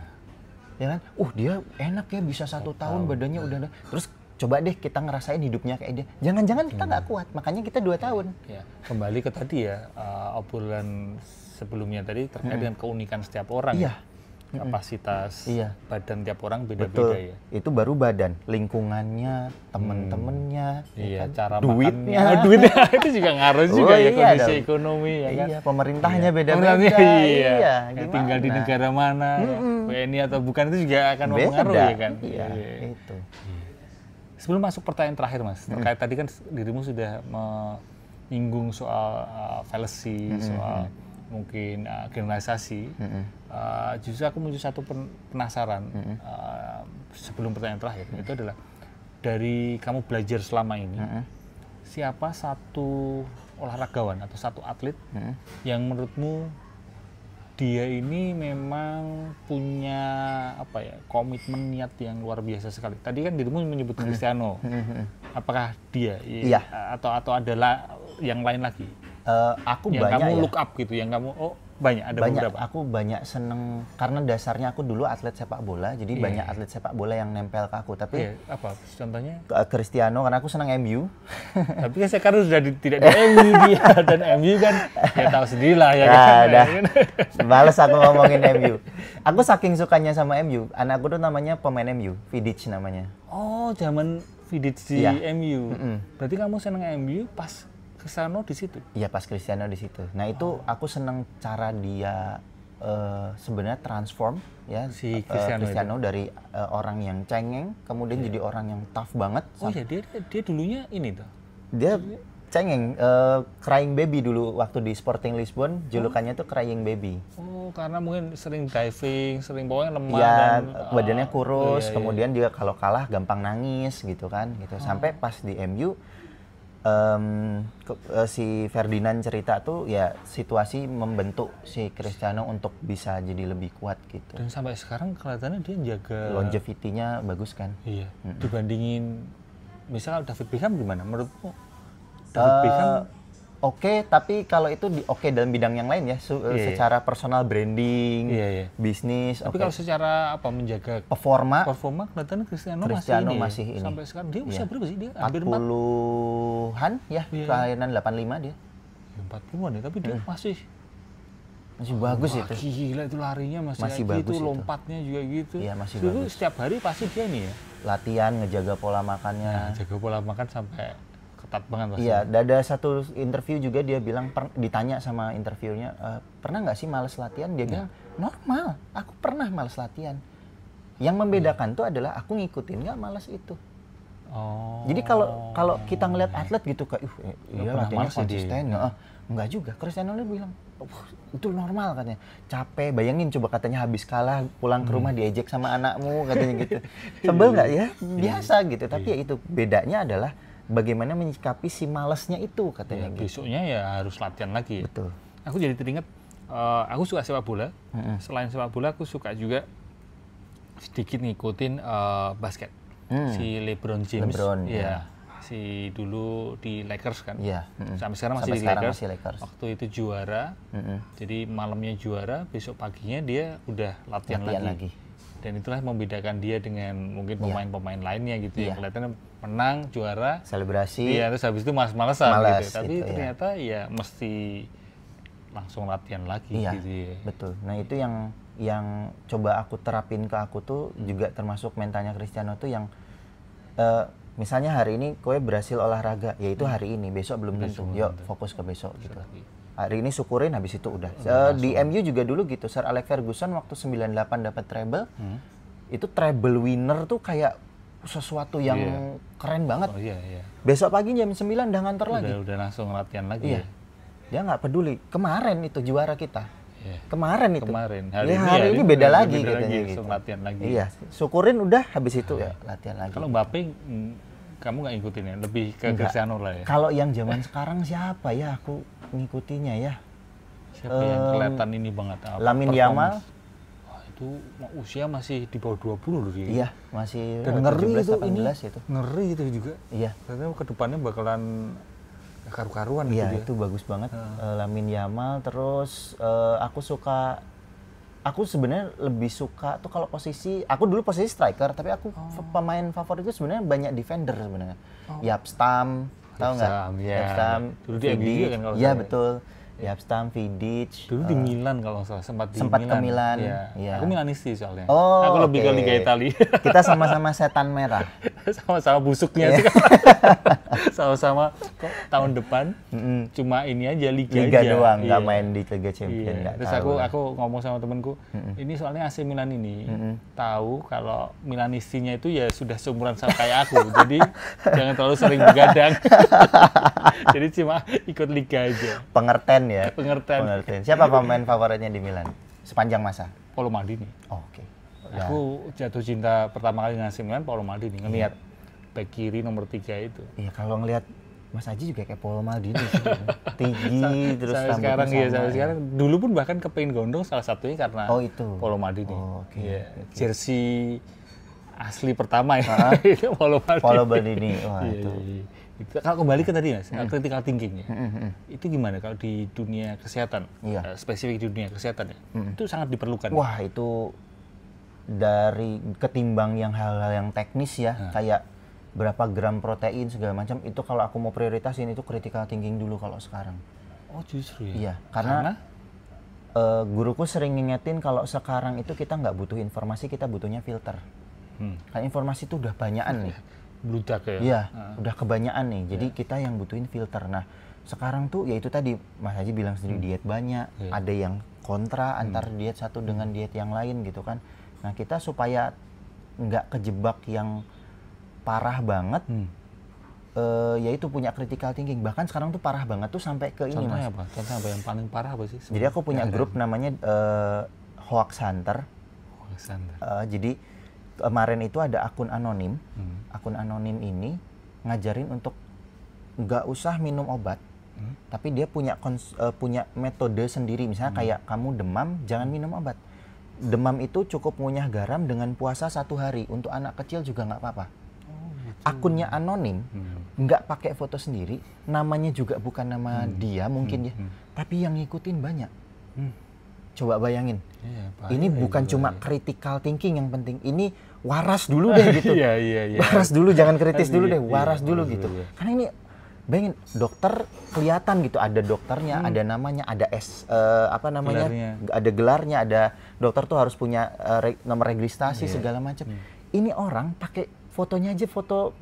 Ya kan? Dia enak ya bisa 1 tahun badannya udah. Terus coba deh kita ngerasain hidupnya kayak dia. Jangan-jangan kita nggak kuat, makanya kita 2 tahun. Ya. Kembali ke tadi ya, obrolan sebelumnya tadi terkait dengan keunikan setiap orang. Iya. kapasitas badan tiap orang Betul. beda-beda ya. Itu baru badan, lingkungannya, temen-temennya, iya, kan? cara duitnya. Duitnya itu juga ngaruh juga ya kondisi dong. ekonomi ya kan. Iya, pemerintahnya beda-beda. Pemerintahnya, Iya, tinggal di negara mana, WNI atau bukan itu juga akan mempengaruhi ya kan. Iya, itu. Sebelum masuk pertanyaan terakhir Mas, terkait tadi kan dirimu sudah menyinggung soal fallacy, soal mungkin generalisasi. Justru aku muncul satu penasaran sebelum pertanyaan terakhir, itu adalah dari kamu belajar selama ini, siapa satu olahragawan atau satu atlet yang menurutmu dia ini memang punya apa ya, komitmen niat yang luar biasa sekali. Tadi kan dirimu menyebut Cristiano. Apakah dia? Iya. Atau ada yang lain lagi? Aku yang banyak kamu ya. look up gitu, yang kamu banyak beberapa. Aku banyak seneng karena dasarnya aku dulu atlet sepak bola, jadi banyak atlet sepak bola yang nempel ke aku. Tapi apa contohnya? Cristiano, karena aku seneng MU. Tapi kan sekarang sudah tidak di MU dia, dan MU kan ya tahu sendirilah ya kan. Males aku ngomongin MU. Aku saking sukanya sama MU, anakku tuh namanya pemain MU, Vidic namanya. Oh, zaman Vidic di MU. Berarti kamu seneng MU pas Cristiano di situ? Iya, pas Cristiano di situ. Nah itu aku seneng cara dia sebenarnya transform ya si Cristiano dari orang yang cengeng kemudian jadi orang yang tough banget. Oh iya, dia dulunya ini tuh. Dia cengeng, crying baby dulu waktu di Sporting Lisbon, julukannya tuh crying baby. Oh, karena mungkin sering diving, sering pokoknya lemah dan badannya kurus, kemudian dia kalau kalah gampang nangis gitu kan, gitu. Sampai pas di MU si Ferdinand cerita tuh ya situasi membentuk si Cristiano untuk bisa jadi lebih kuat gitu. Dan sampai sekarang kelihatannya dia jaga longevity-nya bagus kan. Iya. Dibandingin misal David Beckham gimana menurutmu? David Beckham Oke, tapi kalau itu dalam bidang yang lain ya, secara personal branding, bisnis. Tapi kalau secara apa menjaga performa kelihatannya Cristiano masih ini. Sampai sekarang dia usia berapa sih dia? Hampir 40-an ya, kelahiran 85 dia. 40-an ya, tapi dia masih bagus itu. Gila itu larinya masih bagus, itu lompatnya juga gitu. Iya, masih bagus. Setiap hari pasti dia nih ya. Latihan, ngejaga pola makannya. Jaga pola makan sampai ketat banget pasti. Iya, ada satu interview juga dia bilang, ditanya sama interviewnya, pernah nggak sih males latihan? Dia bilang, normal, aku pernah males latihan. Yang membedakan tuh adalah aku ngikutin nggak males itu. Jadi kalau kita ngeliat atlet gitu kayak, iya latihannya konsisten, nggak juga. Cristiano bilang, itu normal katanya. Capek, bayangin coba katanya habis kalah pulang ke rumah diejek sama anakmu katanya gitu. Sebel nggak ya? Biasa gitu. Tapi ya itu bedanya adalah bagaimana menyikapi si malesnya itu katanya. Besoknya ya harus latihan lagi. Betul. Aku jadi teringat, aku suka sepak bola. Selain sepak bola, aku suka juga sedikit ngikutin basket. Si LeBron James. Si dulu di Lakers kan. Sampai sekarang masih di Lakers. Waktu itu juara. Jadi malamnya juara, besok paginya dia udah latihan lagi. Dan itulah membedakan dia dengan mungkin pemain-pemain lainnya gitu yang kelihatannya menang, juara, selebrasi. Iya, terus habis itu males-malesan gitu. Tapi ternyata ya mesti langsung latihan lagi gitu ya. Betul. Nah, itu yang coba aku terapin ke aku tuh juga termasuk mentalnya Cristiano tuh yang misalnya hari ini kowe berhasil olahraga, yaitu hari ini, besok belum tentu. Yuk fokus ke besok gitu. Hari ini syukurin, habis itu udah. Di MU juga dulu gitu, Sir Alex Ferguson waktu 98 dapat treble, itu treble winner tuh kayak sesuatu yang keren banget. Besok pagi jam 9 udah ngantor lagi. Udah langsung latihan lagi ya? Dia nggak peduli. Kemarin itu juara kita. Kemarin itu. Hari ini beda lagi katanya gitu. Latihan lagi. Iya, syukurin udah, habis itu ya latihan lagi. Kalau Mbappe kamu nggak ngikutin ya? Lebih ke Cristiano lah ya? Kalau yang zaman sekarang siapa ya aku ngikutinya ya? Siapa yang kelihatan ini banget? Lamine Yamal. Itu usia masih di bawah 20 loh dia. Iya, masih dan ngeri 17, itu 18 ini. Itu. Ngeri itu juga. Iya. Karena ke depannya bakalan karu-karuan gitu. Iya, itu bagus banget. Lamine Yamal, terus aku sebenarnya lebih suka tuh kalau posisi, aku dulu posisi striker, tapi aku pemain favorit itu sebenarnya banyak defender sebenarnya. Jaap Stam, tahu nggak? Dulu dia MU kan kalau iya betul. Yapstam, Vidic. Dulu di Milan kalau nggak salah, sempat ke Milan. Ya. Aku Milanisti soalnya. Oh, aku lebih ke Liga Italia. Kita sama-sama setan merah. Sama-sama busuknya sih. Sama-sama kok tahun depan cuma ini aja Liga aja. Doang, nggak main di Liga Champions. Terus aku ngomong sama temanku, ini soalnya AC Milan ini tahu kalau Milanistinya itu ya sudah seumuran sama kayak aku. Jadi jangan terlalu sering begadang. Jadi cuma ikut liga aja. Pengertian ya. Pengertian. Siapa pemain favoritnya di Milan sepanjang masa? Paulo Maldini. Oke. Aku jatuh cinta pertama kali dengan AC Milan Paulo Maldini. Ngelihat back kiri nomor 3 itu. Iya, kalau ngelihat Mas Aji juga kayak Paulo Maldini sih. Tinggi terus sekarang sekarang dulu pun bahkan kepengen gondong salah satunya karena Paulo Maldini. Jersey asli pertama ya. Itu Paulo Maldini. Wah, itu. Kalau kembali ke tadi Mas, critical thinking ya. Itu gimana kalau di dunia kesehatan? Spesifik di dunia kesehatan ya. Itu sangat diperlukan. Wah, itu dari ketimbang yang hal-hal yang teknis ya, kayak berapa gram protein segala macam, itu kalau aku mau prioritasin itu critical thinking dulu kalau sekarang. Oh, justru ya. Iya, karena guruku sering ngingetin kalau sekarang itu kita nggak butuh informasi, kita butuhnya filter. Karena informasi itu udah banyakan nih. Bludak ya? Iya, udah kebanyakan nih. Jadi kita yang butuhin filter. Nah, sekarang tuh ya itu tadi Mas Haji bilang sendiri, diet banyak. Ada yang kontra antar diet satu dengan diet yang lain gitu kan. Nah, kita supaya nggak kejebak yang parah banget, yaitu punya critical thinking. Bahkan sekarang tuh parah banget tuh sampai ke ini, Mas. Apa? Contohnya apa yang paling parah apa sih? Jadi aku punya grup namanya Hoax Hunter. Jadi kemarin itu ada akun anonim. Akun anonim ini ngajarin untuk nggak usah minum obat, tapi dia punya metode sendiri. Misalnya kayak kamu demam, jangan minum obat. Demam itu cukup ngunyah garam dengan puasa 1 hari. Untuk anak kecil juga nggak apa-apa. Akunnya anonim, nggak pakai foto sendiri, namanya juga bukan nama dia mungkin ya, tapi yang ngikutin banyak. Coba bayangin, ini bukan cuma critical thinking yang penting, ini waras dulu deh gitu. Waras dulu, jangan kritis dulu deh, waras dulu gitu. Karena ini, bayangin, dokter kelihatan gitu, ada dokternya, ada namanya, ada ada gelarnya, ada dokter tuh harus punya nomor registrasi segala macam. Ini orang pakai fotonya aja, foto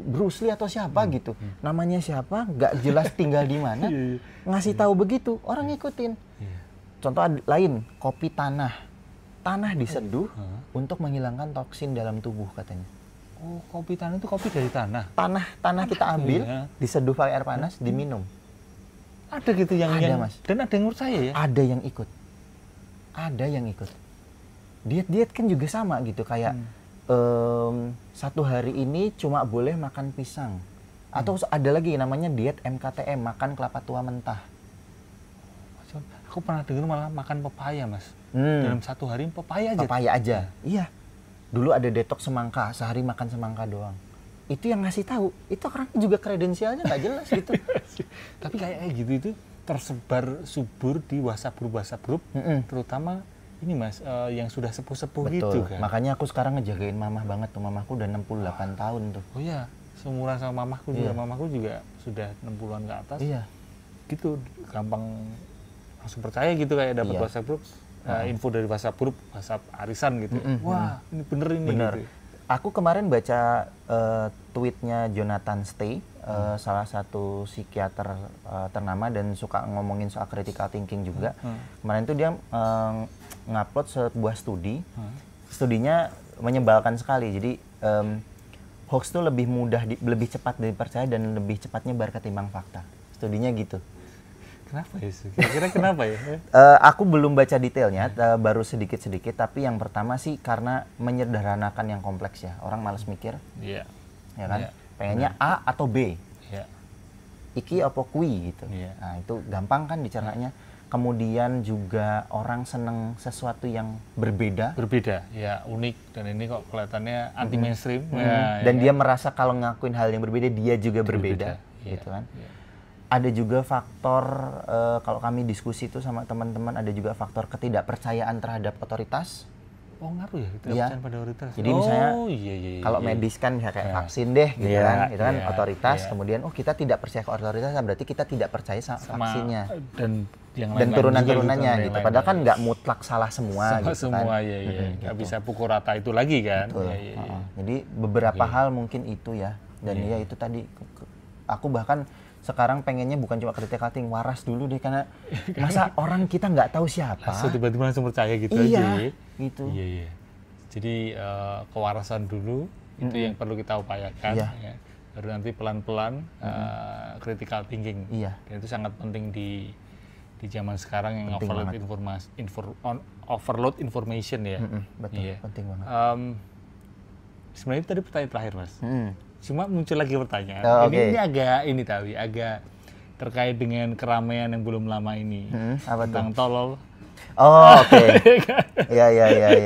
Bruce Lee atau siapa gitu, namanya siapa, nggak jelas tinggal di mana, ngasih tahu begitu, orang ngikutin. Contoh lain, kopi tanah diseduh untuk menghilangkan toksin dalam tubuh katanya. Oh, kopi tanah itu kopi dari tanah? Tanah kita ambil, diseduh pakai air panas, diminum. Ada gitu yang Mas. Dan ada yang menurut saya ya? Ada yang ikut. Diet kan juga sama gitu, kayak 1 hari ini cuma boleh makan pisang. Atau ada lagi namanya diet MKTM, makan kelapa tua mentah. Aku pernah dengar malah makan pepaya, Mas. Dalam 1 hari pepaya aja. Iya. Dulu ada detox semangka, sehari makan semangka doang. Itu yang ngasih tahu. Itu orang juga kredensialnya nggak jelas gitu. Tapi kayak gitu itu tersebar subur di WhatsApp grup, terutama ini Mas, yang sudah sepuh-sepuh gitu kan. Makanya aku sekarang ngejagain mamah banget tuh. Mamahku udah 68 tahun tuh. Oh iya, seumuran sama mamahku juga. Mamahku juga sudah 60-an ke atas. Iya. Gitu, gampang langsung percaya gitu, kayak dapat WhatsApp grup, info dari WhatsApp grup, WhatsApp arisan gitu. Wah, ini bener. Gitu. Aku kemarin baca tweetnya Jonathan Stay, salah satu psikiater ternama dan suka ngomongin soal critical thinking juga. Kemarin tuh dia ngupload sebuah studi. Studinya menyebalkan sekali. Jadi hoax tuh lebih cepat dipercaya dan lebih cepat nyebar ketimbang fakta. Studinya gitu. Kenapa ya? Kira-kira kenapa ya? Aku belum baca detailnya, baru sedikit-sedikit. Tapi yang pertama sih karena menyederhanakan yang kompleks ya. Orang malas mikir, ya kan? Pengennya A atau B, iki apa kui gitu. Nah itu gampang kan dicernanya. Kemudian juga orang seneng sesuatu yang berbeda, ya unik. Dan ini kok kelihatannya anti mainstream. Dan dia merasa kalau ngakuin hal yang berbeda, dia juga berbeda, gitu kan? Ada juga faktor, kalau kami diskusi itu sama teman-teman, ada juga faktor ketidakpercayaan terhadap otoritas. Oh, ngaruh ya ketidakpercayaan pada otoritas. Jadi misalnya kalau medis kan bisa kayak vaksin deh gitu kan, itu kan otoritas. Kemudian kita tidak percaya ke otoritas, berarti kita tidak percaya sama vaksinnya. Dan dan turunan-turunannya gitu. Padahal kan nggak mutlak salah semua gitu semua, kan. Ya. Nggak bisa pukul rata itu lagi kan. Betul. Jadi beberapa hal mungkin itu ya. Dan ya itu tadi, aku bahkan sekarang pengennya bukan cuma critical thinking, waras dulu deh, karena masa orang kita nggak tahu siapa. Tiba-tiba langsung percaya gitu iya, aja. Gitu. Iya. Jadi kewarasan dulu itu yang perlu kita upayakan. Iya. Ya. Baru nanti pelan-pelan critical thinking. Iya. Dan itu sangat penting di zaman sekarang yang penting overload information ya. Betul, penting banget. Sebenarnya itu tadi pertanyaan terakhir, Mas. Cuma muncul lagi pertanyaan. Ini agak terkait dengan keramaian yang belum lama ini. Apa tentang tolol. Oh, oke. Iya.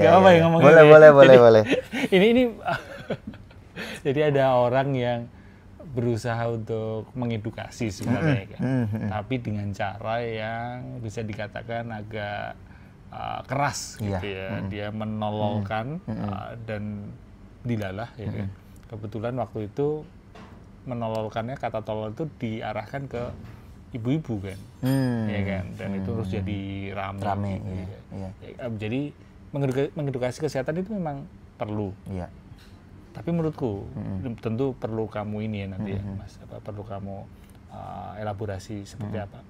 Gak apa yang ngomong boleh. Ini jadi ada orang yang berusaha untuk mengedukasi sebenarnya kan. Tapi dengan cara yang bisa dikatakan agak keras gitu ya. Dia menololkan dan dilalah ya kan. Kebetulan waktu itu menololkan kata tolol itu diarahkan ke ibu-ibu kan, ya kan, dan itu terus jadi rame gitu. Iya. Jadi mengedukasi kesehatan itu memang perlu. Iya. Tapi menurutku tentu perlu kamu ini ya nanti ya, Mas, perlu kamu elaborasi seperti apa.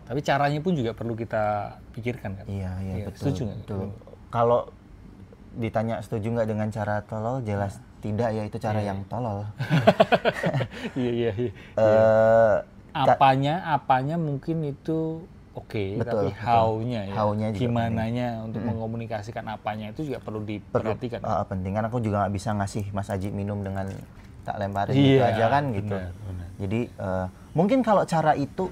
Tapi caranya pun juga perlu kita pikirkan kan. Iya, betul. Setuju nggak? Kalau ditanya setuju nggak dengan cara tolol, jelas tidak ya, itu cara yang tolol. Iya. Apanya mungkin itu oke, tapi how-nya gimananya untuk mengkomunikasikan apanya itu juga perlu diperhatikan. Penting, kan aku juga nggak bisa ngasih Mas Aji minum dengan tak lemparin gitu aja kan gitu. Benar. Jadi mungkin kalau cara itu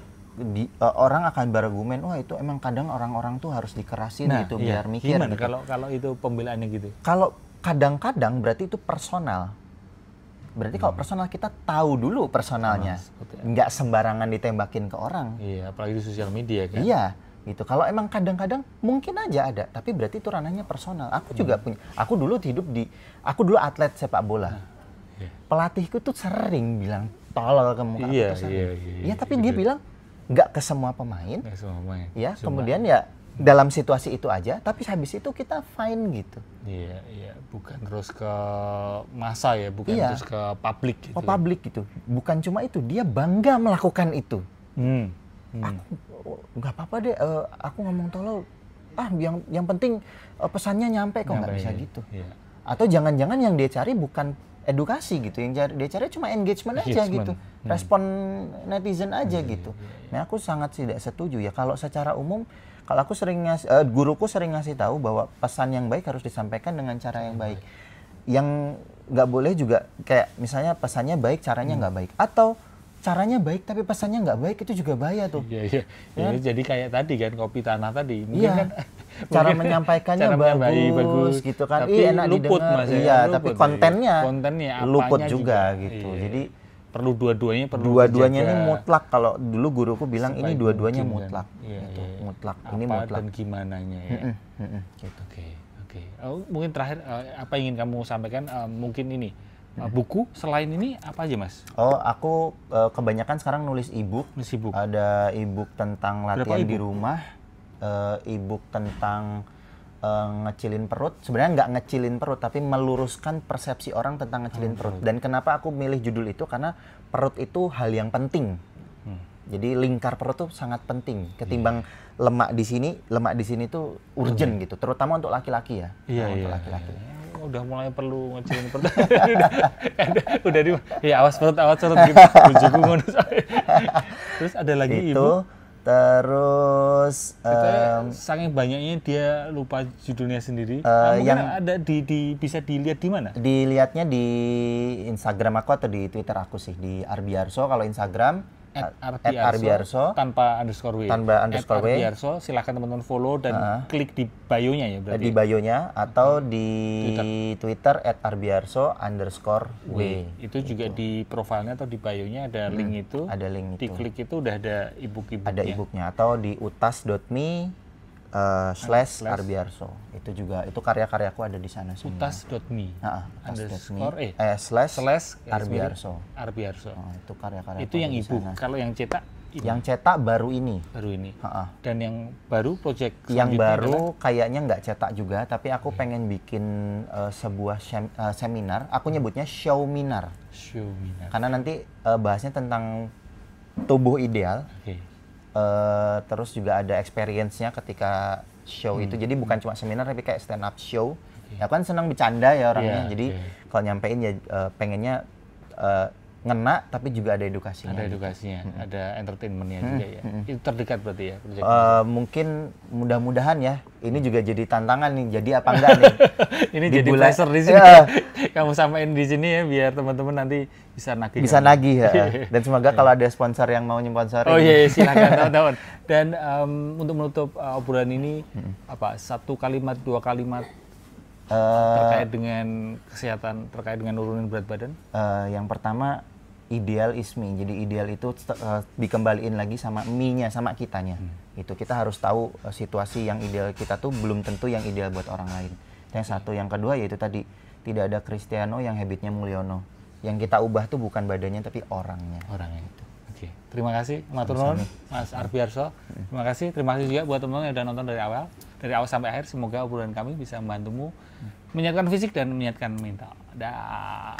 orang akan berargumen, wah itu emang kadang orang-orang tuh harus dikerasin gitu biar mikir. Gimana gitu. Kalau itu pembelaannya gitu? Kalau kadang-kadang berarti itu personal. Berarti kalau personal kita tahu dulu personalnya, nggak sembarangan ditembakin ke orang. Iya, apalagi di sosial media kan. Iya, gitu. Kalau emang kadang-kadang mungkin aja ada, tapi berarti itu ranahnya personal. Aku juga punya. Aku dulu dulu atlet sepak bola. Pelatihku tuh sering bilang tolol ke muka aku. Iya, tapi dia bilang nggak ke semua pemain. Nggak semua pemain. Ya, kemudian ya dalam situasi itu aja, tapi habis itu kita fine gitu. Iya, bukan terus ke massa ya, bukan terus ke publik gitu. Publik gitu. Bukan cuma itu, dia bangga melakukan itu. Aku nggak apa-apa deh, aku ngomong tolol. Yang penting pesannya nyampe kok, nggak bisa gitu. Iya. Atau jangan-jangan yang dia cari bukan edukasi gitu, yang dia cari cuma engagement aja gitu, respon netizen aja gitu. Nah, aku sangat tidak setuju ya kalau secara umum. Kalau aku guruku sering ngasih tahu bahwa pesan yang baik harus disampaikan dengan cara yang baik. Yang nggak boleh juga kayak misalnya pesannya baik, caranya nggak baik. Atau caranya baik tapi pesannya nggak baik, itu juga bahaya tuh. Iya. Ya, jadi kayak tadi kan, kopi tanah tadi. Mungkin kan cara menyampaikannya bagus gitu kan. Enak didengar. Iya, tapi kontennya luput juga gitu. Jadi perlu dua-duanya ini mutlak. Kalau dulu guruku bilang ini dua-duanya mutlak. Gitu. Mutlak. Ini mutlak. Dan gimananya ya. Gitu. Oke. Mungkin terakhir apa yang ingin kamu sampaikan? Mungkin ini buku selain ini apa aja, Mas? Aku kebanyakan sekarang nulis e-book. Ada e-book tentang latihan di rumah, e-book tentang ngecilin perut. Sebenarnya nggak ngecilin perut, tapi meluruskan persepsi orang tentang ngecilin perut. Dan kenapa aku milih judul itu? Karena perut itu hal yang penting. Jadi lingkar perut itu sangat penting. Ketimbang lemak di sini tuh urgent gitu. Terutama untuk laki-laki ya. Untuk laki-laki. Udah mulai perlu ngecilin perut. Awas perut gitu. Terus ada lagi itu. Terus saking banyaknya dia lupa judulnya sendiri. Mungkin ada bisa dilihat di mana? Dilihatnya di Instagram aku atau di Twitter aku sih, di Arbiarso kalau Instagram. @arbiarso tanpa underscore w. @arbiarso, silahkan teman-teman follow dan klik di bio-nya ya berarti. Di bio-nya atau di Twitter @arbiarso_w. Itu juga di profilnya atau di bio-nya ada link itu. Ada link itu. Diklik itu udah ada e-book-nya. Ada e-booknya atau di utas.me/arbiarso. Itu juga, itu karya-karyaku ada di sana semua. utas.me /arbiarso. Arbiarso. Itu karya-karya. Itu yang e-book. Kalau yang cetak Yang cetak baru ini. Baru ini. Dan yang baru project yang baru kayaknya nggak cetak juga, tapi aku pengen bikin sebuah seminar. Aku nyebutnya showminar. Showminar. Karena nanti bahasnya tentang tubuh ideal. Terus juga ada experience-nya ketika show itu. Jadi bukan cuma seminar tapi kayak stand up show. Ya kan senang bercanda ya orangnya. Jadi kalau nyampein ya pengennya ngena tapi juga ada edukasinya. Ada edukasinya, ada entertainment-nya juga ya. Itu terdekat berarti ya proyek. Mungkin mudah-mudahan ya. Ini juga jadi tantangan nih. Jadi apa enggak nih? Ini jadi pressure di sini. Kamu samain di sini ya biar teman-teman nanti bisa nagih. Bisa nagih ya. Dan semoga kalau ada sponsor yang mau nyponsorin. Oh iya, silakan teman-teman. Dan untuk menutup obrolan ini apa? 1 kalimat, 2 kalimat terkait dengan kesehatan, terkait dengan nurunin berat badan? Yang pertama, ideal is me. Jadi ideal itu dikembaliin lagi sama me-nya, sama kitanya. Itu kita harus tahu situasi yang ideal kita tuh belum tentu yang ideal buat orang lain. Yang satu, yang kedua yaitu tadi tidak ada Cristiano yang habitnya Mulyono. Yang kita ubah tuh bukan badannya tapi orangnya. Orangnya itu. Oke. Terima kasih matur nuwun Mas Arfiarso. Terima kasih juga buat teman-teman yang udah nonton dari awal sampai akhir. Semoga obrolan kami bisa membantumu menyehatkan fisik dan menyehatkan mental. Dah.